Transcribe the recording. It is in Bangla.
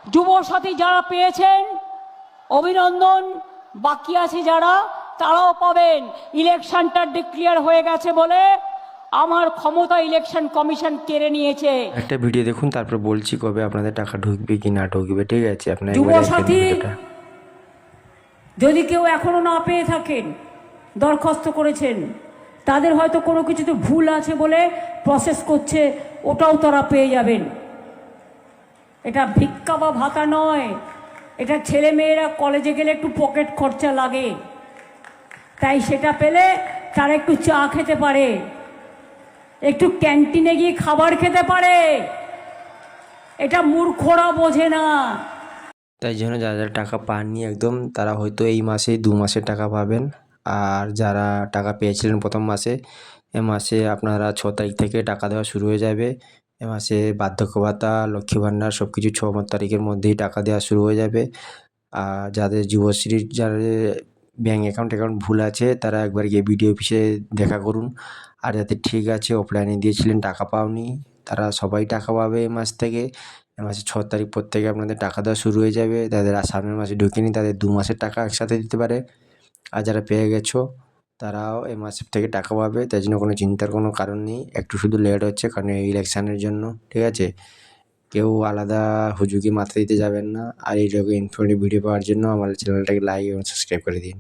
যুবসাথী যারা পেয়েছেন অভিনন্দন, বাকি আছে যারা তারাও পাবেন। ইলেকশনটা ডিক্লেয়ার হয়ে গেছে বলে আমার ক্ষমতা ইলেকশন কমিশন কেড়ে নিয়েছে। একটা ভিডিও দেখুন, তারপর বলছি কবে আপনাদের টাকা ঢুকবে কি না ঢুকবে, ঠিক আছে? আপনার যুবসাথী যদি কেউ এখনো না পেয়ে থাকেন, দরখাস্ত করেছেন, তাদের হয়তো কোনো কিছুতে ভুল আছে বলে প্রসেস করছে, ওটাও তারা পেয়ে যাবেন। এটা ভিক্ষা বা ভাতা নয়, এটা ছেলে মেয়েরা কলেজে গেলে একটু পকেট খরচা লাগে, তাই সেটা পেলে তারা একটু চা খেতে পারে, একটু ক্যান্টিনে গিয়ে খাবার খেতে পারে। এটা মূর্খরা বোঝে না। তাই জন্য যারা যারা টাকা পাননি একদম, তারা হয়তো এই মাসেই 2 মাসের টাকা পাবেন। আর যারা টাকা পেয়েছিলেন প্রথম মাসে, এ মাসে আপনারা 6 তারিখ থেকে টাকা দেওয়া শুরু হয়ে যাবে। এ মাসে বার্ধক্য ভাতা, লক্ষ্মী ভাণ্ডার সব কিছু 6 তারিখের মধ্যেই টাকা দেওয়া শুরু হয়ে যাবে। আর যাদের যুবশ্রীর যাদের ব্যাঙ্ক অ্যাকাউন্ট ভুল আছে, তারা একবার গিয়ে বিডিও অফিসে দেখা করুন। আর যাদের ঠিক আছে, অফলাইনে দিয়েছিলেন টাকা পাওনি, তারা সবাই টাকা পাবে এ মাস থেকে। এ মাসের 6 তারিখ পর থেকে আপনাদের টাকা দেওয়া শুরু হয়ে যাবে। যাদের সামনের মাসে ঢোকেনি তাদের 2 মাসের টাকা একসাথে দিতে পারে। আর যারা পেয়ে গেছো তারাও এ মাসের থেকে টাকা পাবে, তাই জন্য কোনো চিন্তার কোনো কারণ নেই। একটু শুধু লেট হচ্ছে কারণ এই ইলেকশানের জন্য, ঠিক আছে? কেউ আলাদা হুজুগে মাথা দিতে যাবেন না। আর এইরকম ইনফরমেটিভ ভিডিও পাওয়ার জন্য আমার চ্যানেলটাকে লাইক এবং সাবস্ক্রাইব করে দিন।